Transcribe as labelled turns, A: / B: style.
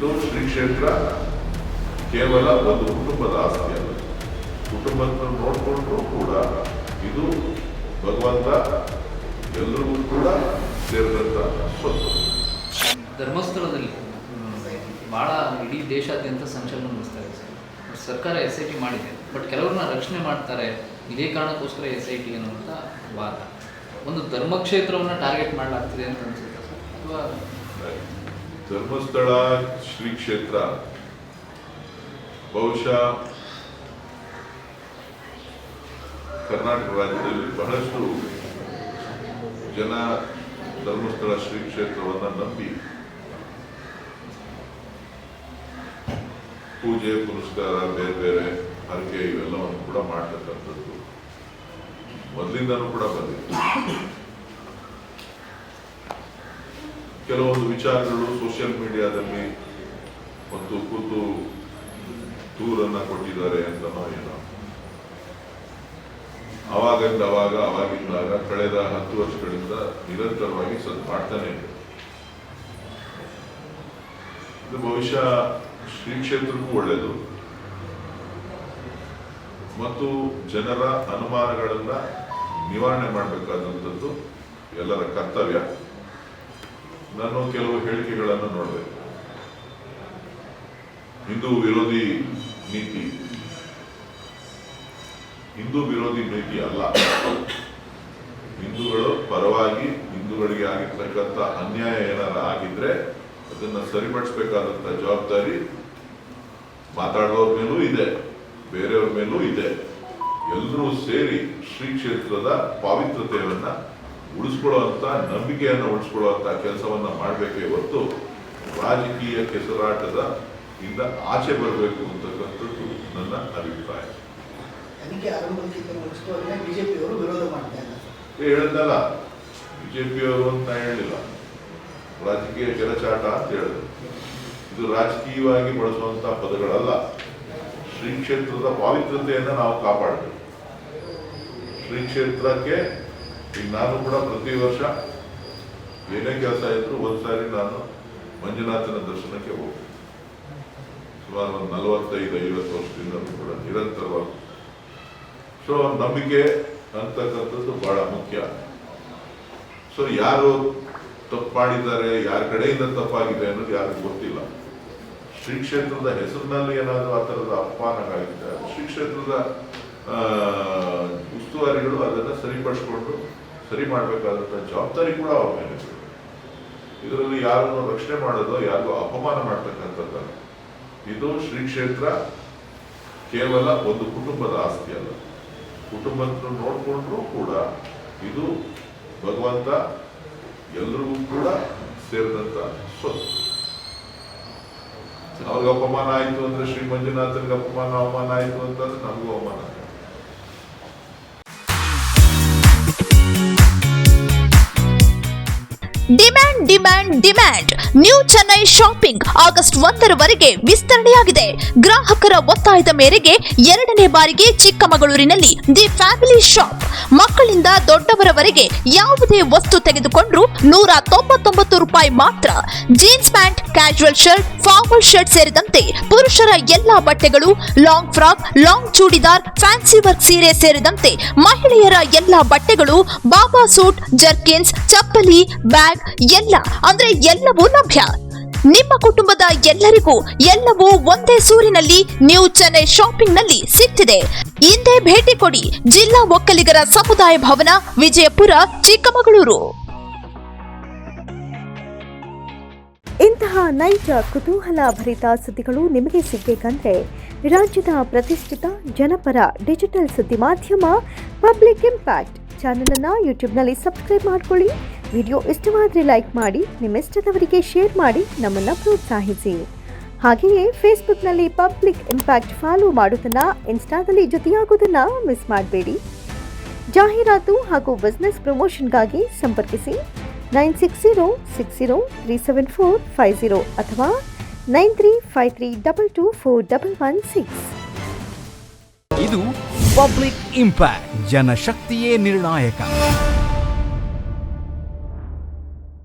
A: ಇದು ಶ್ರೀ ಕ್ಷೇತ್ರ ಕೇವಲ ಒಂದು ಕುಟುಂಬದ ಆಸ್ತಿ ಅಲ್ಲ. ಕುಟುಂಬವನ್ನು ನೋಡಿಕೊಂಡ್ರೂ ಕೂಡ ಇದು ಭಗವಂತ ಎಲ್ಲರಿಗೂ ಕೂಡ ಸೇರಿದಂಥ ಸ್ವತ್ತು.
B: ಧರ್ಮಸ್ಥಳದಲ್ಲಿ ಭಾಳ ಇಡೀ ದೇಶಾದ್ಯಂತ ಸಂಚಲನ ನಡೆಸ್ತಾ ಇದೆ ಸರ್. ಸರ್ಕಾರ SIT ಮಾಡಿದೆ, ಬಟ್ ಕೆಲವ್ರನ್ನ ರಕ್ಷಣೆ ಮಾಡ್ತಾರೆ, ಇದೇ ಕಾರಣಕ್ಕೋಸ್ಕರ SIT ಅನ್ನುವಂಥ ವಾದ. ಒಂದು ಧರ್ಮಕ್ಷೇತ್ರವನ್ನು ಟಾರ್ಗೆಟ್ ಮಾಡಲಾಗ್ತಿದೆ ಅಂತ ಅನ್ಸುತ್ತೆ ಸರ್, ಅಥವಾ
A: ಧರ್ಮಸ್ಥಳ ಶ್ರೀ ಕ್ಷೇತ್ರ ಬಹುಶಃ ಕರ್ನಾಟಕ ರಾಜ್ಯದಲ್ಲಿ ಬಹಳಷ್ಟು ಜನ ಧರ್ಮಸ್ಥಳ ಶ್ರೀ ಕ್ಷೇತ್ರವನ್ನು ನಂಬಿ ಪೂಜೆ ಪುನಸ್ಕಾರ ಬೇರೆ ಬೇರೆ ಹರಕೆ ಇವೆಲ್ಲವನ್ನು ಕೂಡ ಮಾಡ್ತಕ್ಕಂಥದ್ದು ಮೊದಲಿಂದನೂ ಕೂಡ ಬಂದಿತ್ತು. ಕೆಲವೊಂದು ವಿಚಾರಗಳು ಸೋಷಿಯಲ್ ಮೀಡಿಯಾದಲ್ಲಿ ಮತ್ತು ಕೂತು ದೂರನ್ನ ಕೊಟ್ಟಿದ್ದಾರೆ ಅಂತನೋ ಏನೋ ಅವಾಗಿಂದಾಗ ಕಳೆದ 10 ವರ್ಷಗಳಿಂದ ನಿರಂತರವಾಗಿ ಸ್ವಲ್ಪ ಮಾಡ್ತಾನೆ ಇದೆ. ಇದು ಬಹುಶಃ ಶ್ರೀ ಕ್ಷೇತ್ರಕ್ಕೂ ಒಳ್ಳೆಯದು ಮತ್ತು ಜನರ ಅನುಮಾನಗಳನ್ನ ನಿವಾರಣೆ ಮಾಡಬೇಕಾದಂಥದ್ದು ಎಲ್ಲರ ಕರ್ತವ್ಯ. ನಾನು ಕೆಲವು ಹೇಳಿಕೆಗಳನ್ನು ನೋಡಿದೆ. ಹಿಂದೂ ವಿರೋಧಿ ನೀತಿ ಅಲ್ಲ. ಹಿಂದೂಗಳು ಪರವಾಗಿ ಹಿಂದೂಗಳಿಗೆ ಆಗಿರ್ತಕ್ಕಂಥ ಅನ್ಯಾಯ ಏನಾರ ಆಗಿದ್ರೆ ಅದನ್ನ ಸರಿಪಡಿಸಬೇಕಾದಂತ ಜವಾಬ್ದಾರಿ ಮಾತಾಡುವವ್ರ ಮೇಲೂ ಇದೆ, ಬೇರೆಯವ್ರ ಮೇಲೂ ಇದೆ. ಎಲ್ಲರೂ ಸೇರಿ ಶ್ರೀ ಕ್ಷೇತ್ರದ ಪಾವಿತ್ರತೆಯನ್ನ ಉಳಿಸ್ಕೊಳ್ಳುವಂತ, ನಂಬಿಕೆಯನ್ನು ಉಳಿಸ್ಕೊಳ್ಳುವಂತ ಕೆಲಸವನ್ನ ಮಾಡಬೇಕೇ ಹೊರತು ರಾಜಕೀಯ ಕೆಸರಾಟದ ಇಂದ ಆಚೆ ಬರಬೇಕು ಅಂತಕ್ಕಂಥದ್ದು ನನ್ನ ಅಭಿಪ್ರಾಯ.
C: ಬಿಜೆಪಿಯವರು ವಿರೋಧ ಮಾಡ್ತಾರೆ
A: ಹೇಳಿದ್ನಲ್ಲ, ಬಿಜೆಪಿಯವರು ಅಂತ ಹೇಳಿಲ್ಲ, ರಾಜಕೀಯ ಕೆರಚಾಟ ಅಂತ ಹೇಳಿದ್ರು. ಇದು ರಾಜಕೀಯವಾಗಿ ಬಳಸುವಂತ ಪದಗಳಲ್ಲ. ಶ್ರೀ ಕ್ಷೇತ್ರದ ಪಾವಿತ್ರತೆಯನ್ನ ನಾವು ಕಾಪಾಡಬೇಕು. ಶ್ರೀ ಕ್ಷೇತ್ರಕ್ಕೆ ಈಗ ನಾನು ಕೂಡ ಪ್ರತಿ ವರ್ಷ ಏನೇ ಕೆಲಸ ಇದ್ರು ಒಂದ್ಸಾರಿ ನಾನು ಮಂಜುನಾಥನ ದರ್ಶನಕ್ಕೆ ಹೋಗ್ತೀನಿ. ಸುಮಾರು ಒಂದು 45-50 ವರ್ಷದಿಂದ ಕೂಡ ನಿರಂತರವಾಗಿ. ಸೊ ನಂಬಿಕೆ ಅಂತಕ್ಕಂಥದ್ದು ಬಹಳ ಮುಖ್ಯ. ಸೊ ಯಾರು ತಪ್ಪು ಮಾಡಿದ್ದಾರೆ, ಯಾರ ಕಡೆಯಿಂದ ತಪ್ಪಾಗಿದೆ ಅನ್ನೋದು ಯಾರಿಗೂ ಗೊತ್ತಿಲ್ಲ. ಶ್ರೀ ಕ್ಷೇತ್ರದ ಹೆಸರಿನಲ್ಲಿ ಏನಾದರೂ ಆ ಥರದ ಅಪಮಾನಗಳಿದೆ, ಶ್ರೀ ಕ್ಷೇತ್ರದ ಉಸ್ತುವಾರಿಗಳು ಅದನ್ನು ಸರಿಪಡಿಸ್ಕೊಂಡು ಸರಿ ಮಾಡಬೇಕಾದಂಥ ಜವಾಬ್ದಾರಿ ಕೂಡ ಅವ್ರ ಮೇಲೆ. ಇದರಲ್ಲಿ ಯಾರನ್ನು ರಕ್ಷಣೆ ಮಾಡೋದು, ಯಾರಿಗೂ ಅಪಮಾನ ಮಾಡ್ತಕ್ಕಂಥದ್ದಲ್ಲ. ಇದು ಶ್ರೀ ಕ್ಷೇತ್ರ ಕೇವಲ ಒಂದು ಕುಟುಂಬದ ಆಸ್ತಿ ಅಲ್ಲ. ಕುಟುಂಬವನ್ನು ನೋಡಿಕೊಂಡ್ರೂ ಕೂಡ ಇದು ಭಗವಂತ ಎಲ್ಲರಿಗೂ ಕೂಡ ಸೇರಿದಂತ ಸ್ವತ್ತು. ಅವ್ರಿಗೆ ಅಪಮಾನ ಆಯಿತು ಅಂದ್ರೆ, ಶ್ರೀ ಮಂಜುನಾಥನ್ಗೆ ಅವಮಾನ ಆಯಿತು ಅಂತಂದ್ರೆ ನಮಗೂ ಅವಮಾನ.
D: Demand New Chennai Shopping August 1ರವರೆಗೆ ವಿಸ್ತರಣೆಯಾಗಿದೆ. ಗ್ರಾಹಕರ ಒತ್ತಾಯದ ಮೇರೆಗೆ 2ನೇ ಬಾರಿಗೆ ಚಿಕ್ಕಮಗಳೂರಿನಲ್ಲಿ ದಿ ಫ್ಯಾಮಿಲಿ ಶಾಪ್. ಮಕ್ಕಳಿಂದ ದೊಡ್ಡವರವರೆಗೆ ಯಾವುದೇ ವಸ್ತು ತೆಗೆದುಕೊಂಡ್ರೂ ₹199 ಮಾತ್ರ. Jeans pant, casual shirt, formal shirt ಸೇರಿದಂತೆ ಪುರುಷರ ಎಲ್ಲಾ ಬಟ್ಟೆಗಳು, long frock, long churidar, fancy work ಸೀರೆ ಸೇರಿದಂತೆ ಮಹಿಳೆಯರ ಎಲ್ಲಾ ಬಟ್ಟೆಗಳು, ಬಾಬಾ ಸೂಟ್, ಜರ್ಕಿನ್ಸ್, ಚಪ್ಪಲಿ, ಬ್ಯಾಗ್ ಎಲ್ಲವೂ ಲಭ್ಯ. ನಿಮ್ಮ ಕುಟುಂಬದ ಎಲ್ಲರಿಗೂ ಎಲ್ಲವೂ ಒಂದೇ ಸೂರಿನಲ್ಲಿ ನ್ಯೂ ಚೆನ್ನೈ ಶಾಪಿಂಗ್ ನಲ್ಲಿ ಸಿಗ್ತಿದೆ. ಇಂದೇ ಭೇಟಿ ಕೊಡಿ. ಜಿಲ್ಲಾ ಒಕ್ಕಲಿಗರ ಸಮುದಾಯ ಭವನ, ವಿಜಯಪುರ, ಚಿಕ್ಕಮಗಳೂರು.
E: ಇಂತಹ ನೈಜ ಕುತೂಹಲ ಭರಿತ ಸುದ್ದಿಗಳು ನಿಮಗೆ ಸಿಗಬೇಕಂದ್ರೆ ರಾಜ್ಯದ ಪ್ರತಿಷ್ಠಿತ ಜನಪರ ಡಿಜಿಟಲ್ ಸುದ್ದಿ ಮಾಧ್ಯಮ ಪಬ್ಲಿಕ್ ಇಂಪ್ಯಾಕ್ಟ್ ಚಾನೆಲ್ ಅನ್ನು ಯೂಟ್ಯೂಬ್ನಲ್ಲಿ ಸಬ್ಸ್ಕ್ರೈಬ್ ಮಾಡಿಕೊಳ್ಳಿ. ವಿಡಿಯೋ ಇಷ್ಟವಾದರೆ ಲೈಕ್ ಮಾಡಿ, ನಿಮ್ಮ ಇಷ್ಟದವರಿಗೆ ಶೇರ್ ಮಾಡಿ ನಮ್ಮನ್ನು ಪ್ರೋತ್ಸಾಹಿಸಿ. ಹಾಗೆಯೇ ಫೇಸ್ಬುಕ್ನಲ್ಲಿ ಪಬ್ಲಿಕ್ ಇಂಪ್ಯಾಕ್ಟ್ ಫಾಲೋ ಮಾಡೋದನ್ನು, ಇನ್ಸ್ಟಾದಲ್ಲಿ ಜೊತೆಯಾಗೋದನ್ನು ಮಿಸ್ ಮಾಡಬೇಡಿ. ಜಾಹೀರಾತು ಹಾಗೂ ಬಿಸ್ನೆಸ್ ಪ್ರಮೋಷನ್ಗಾಗಿ ಸಂಪರ್ಕಿಸಿ 9606037450 ಅಥವಾ 9353224116.
F: ಇದು ಪಬ್ಲಿಕ್ ಇಂಪ್ಯಾಕ್ಟ್, ಜನಶಕ್ತಿಯೇ ನಿರ್ಣಾಯಕ.